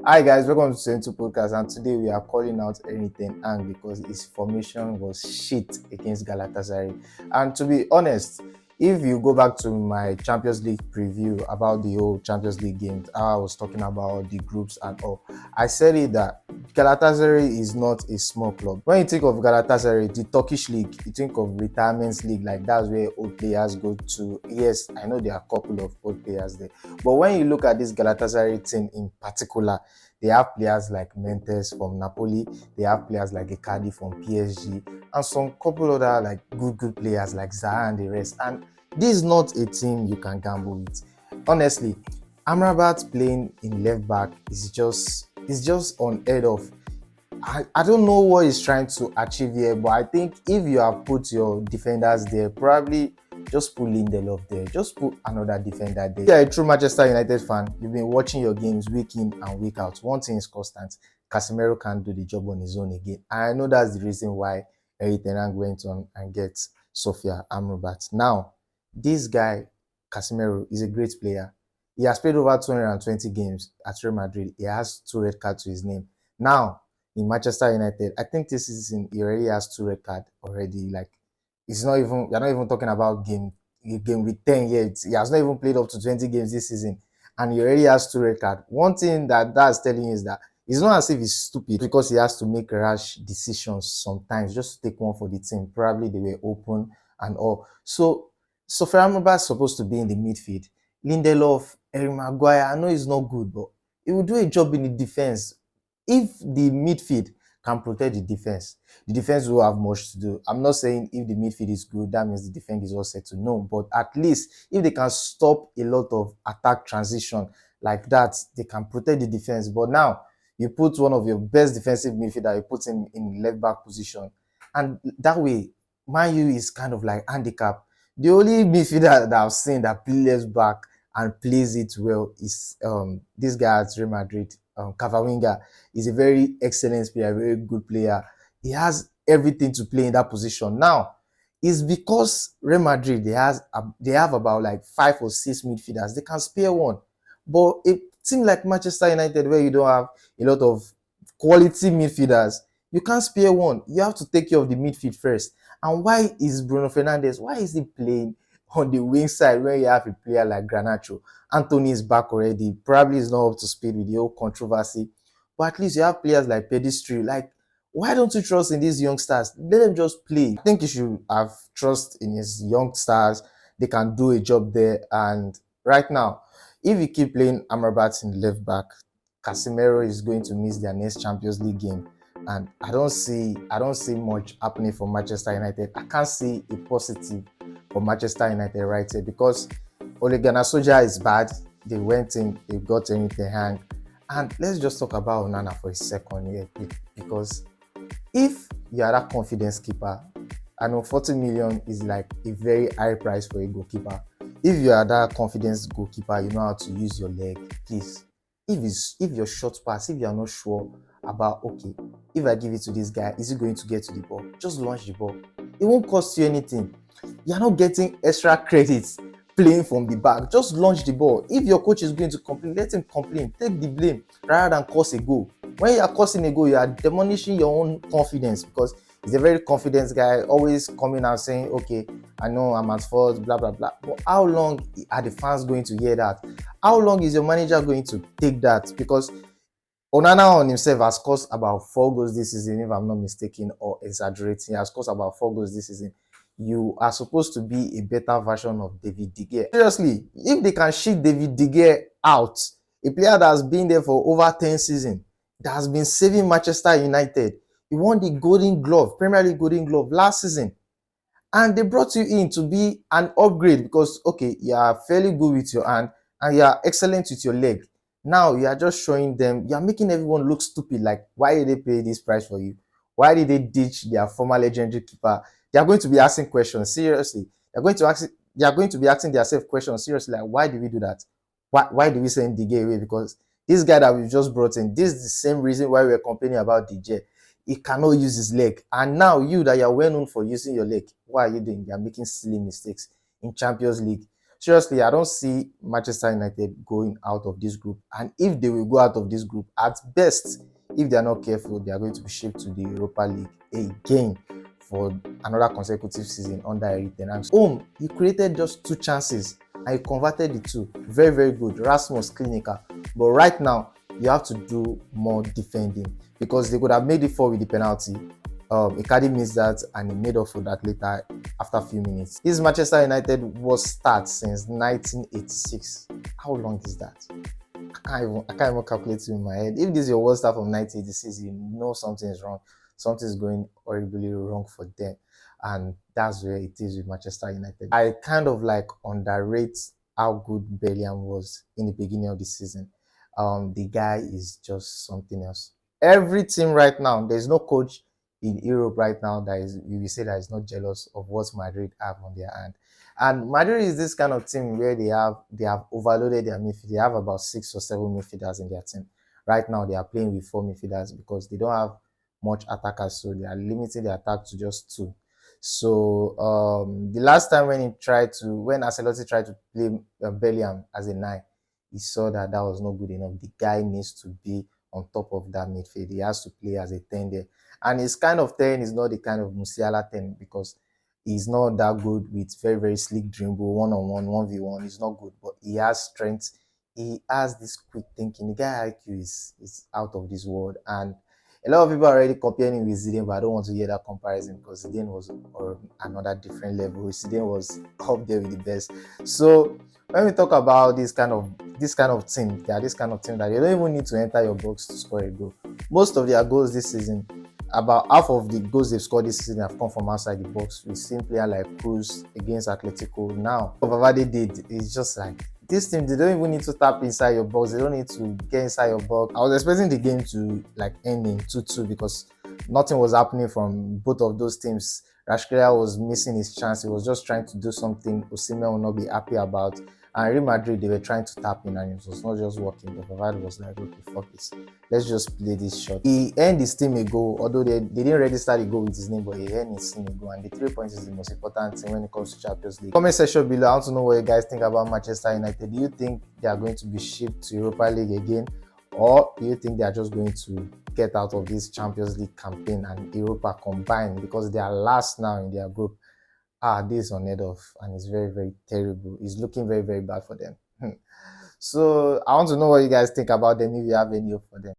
Hi guys, welcome to Sentu Podcast, and today we are calling out Erik ten Hag because his formation was shit against Galatasaray. And to be honest, if you go back to my Champions League preview about the whole Champions League games, I was talking about the groups and all. I said it that Galatasaray is not a small club. When you think of Galatasaray, the Turkish league, you think of retirement league, like that's where old players go to. Yes, I know there are a couple of old players there, but when you look at this Galatasaray team in particular, they have players like Mentes from Napoli. They have players like Icardi from PSG, and some couple other like good players like Zaha and the rest. And this is not a team you can gamble with. Honestly, Amrabat playing in left back is just unheard of. I don't know what he's trying to achieve here, but I think if you have put your defenders there, probably just put Lindelof there. Just put another defender there. If you're a true Manchester United fan, you've been watching your games week in and week out. One thing is constant. Casemiro can't do the job on his own again. And I know that's the reason why Erik ten Hag went on and gets Sofia Amrabat. Now, this guy, Casemiro, is a great player. He has played over 220 games at Real Madrid. He has 2 red cards to his name. Now, in Manchester United, I think this season he already has 2 red cards already. Like you're not even talking about game with 10 yet. He has not even played up to 20 games this season, and he already has 2 red cards. One thing that's telling you is that it's not as if he's stupid because he has to make rash decisions sometimes just to take one for the team. Probably they were open and all. So Sofia Amrabat is supposed to be in the midfield. Lindelof, Harry Maguire, I know he's not good, but he will do a job in the defense. If the midfield can protect the defense will have much to do. I'm not saying if the midfield is good, that means the defense is all set to no, but at least if they can stop a lot of attack transition like that, they can protect the defense. But now you put one of your best defensive midfielder, you put him in left back position, and that way, Man U is kind of like handicap. The only midfielder that I've seen that plays left back and plays it well is this guy at Real Madrid, Cavavinga. Is a very excellent player, very good player. He has everything to play in that position. Now, it's because Real Madrid they have about like 5 or 6 midfielders. They can spare one, but a team like Manchester United, where you don't have a lot of quality midfielders, you can't spare one. You have to take care of the midfield first. And why is Bruno Fernandes? Why is he playing on the wing side when you have a player like Granacho? Anthony is back already. Probably is not up to speed with the whole controversy, but at least you have players like Pedistri. Like, why don't you trust in these youngsters? Let them just play. I think you should have trust in his youngsters. They can do a job there. And right now, if you keep playing Amrabat in left back, Casemiro is going to miss their next Champions League game. And I don't see much happening for Manchester United. I can't see a positive for Manchester United right here because Ole Gunnar Solskjaer is bad. They went in, they got Erik ten Hag. And let's just talk about Onana for a second here because if you are that confidence keeper, I know 40 million is like a very high price for a goalkeeper. If you are that confidence goalkeeper, you know how to use your leg, please. If your short pass, if you are not sure about, okay, if I give it to this guy, is he going to get to the ball? Just launch the ball. It won't cost you anything. You're not getting extra credits playing from the back. Just launch the ball. If your coach is going to complain, let him complain. Take the blame rather than cause a goal. When you are causing a goal, you are demolishing your own confidence because he's a very confident guy, always coming out saying, okay, I know I'm at fault, blah, blah, blah. But how long are the fans going to hear that? How long is your manager going to take that? Because Onana on himself has scored about 4 goals this season, if I'm not mistaken, or exaggerating. He has scored about 4 goals this season. You are supposed to be a better version of David De Gea. Seriously, if they can ship David De Gea out, a player that has been there for over 10 seasons, that has been saving Manchester United, he won the Golden Glove, Premier League Golden Glove last season. And they brought you in to be an upgrade because, okay, you are fairly good with your hand and you are excellent with your leg. Now you are just showing them, you are making everyone look stupid. Like, why did they pay this price for you? Why did they ditch their former legendary keeper? They are going to be asking questions, seriously. They are going to be asking themselves questions, seriously, like, why did we do that? Why did we send DJ away? Because this guy that we just brought in, this is the same reason why we are complaining about DJ. He cannot use his leg. And now you that you're well known for using your leg, what are you doing? You're making silly mistakes in Champions League. seriously, I don't see Manchester United going out of this group. And if they will go out of this group, at best, if they are not careful, they are going to be shipped to the Europa League again for another consecutive season under Erik ten Hag. He created just 2 chances and he converted the 2. Very, very good. Rasmus Clinical. But right now, you have to do more defending because they could have made it 4 with the penalty. Icardi missed that and he made up for that later after a few minutes. This Manchester United was start since 1986. How long is that? I can't even calculate it in my head. If this is your worst start from 1986, you know something is wrong. Something is going horribly wrong for them. And that's where it is with Manchester United. I kind of like underrate how good Bellingham was in the beginning of the season. The guy is just something else. Every team right now, there's no coach in Europe right now that is, we will say, that is not jealous of what Madrid have on their hand. And Madrid is this kind of team where they have overloaded their midfield. They have about 6 or 7 midfielders in their team. Right now, they are playing with 4 midfielders because they don't have much attackers, so they are limiting the attack to just 2. So the last time when Ancelotti tried to play Bellingham as a 9, he saw that that was not good enough. The guy needs to be on top of that midfield. He has to play as a 10 there. And his kind of 10 is not the kind of Musiala 10 because he's not that good with very, very slick dribble, one-on-one, 1v1. He's not good, but he has strength. He has this quick thinking. The guy IQ is out of this world. And a lot of people are already comparing him with Zidane, but I don't want to hear that comparison because Zidane was on another different level. Zidane was up there with the best. So when we talk about this kind of team, they are this kind of team that you don't even need to enter your box to score a goal. Most of their goals this season, about half of the goals they've scored this season have come from outside the box. We see player like Cruz against Atletico. Now, what Valverde did is just like, this team, they don't even need to tap inside your box. They don't need to get inside your box. I was expecting the game to like end in 2-2 because nothing was happening from both of those teams. Rashkelia was missing his chance. He was just trying to do something Osimhen will not be happy about. And Real Madrid, they were trying to tap in and it was not just working. The Valverde was like, okay, fuck this. Let's just play this shot. He earned his team a goal, although they didn't register the goal with his name, but he earned his team a goal. And the 3 points is the most important thing when it comes to Champions League. Comment section below, I want to know what you guys think about Manchester United. Do you think they are going to be shipped to Europa League again? Or do you think they are just going to get out of this Champions League campaign and Europa combined because they are last now in their group? This is unheard of and it's very, very terrible. It's looking very, very bad for them. So I want to know what you guys think about them, if you have any hope for them.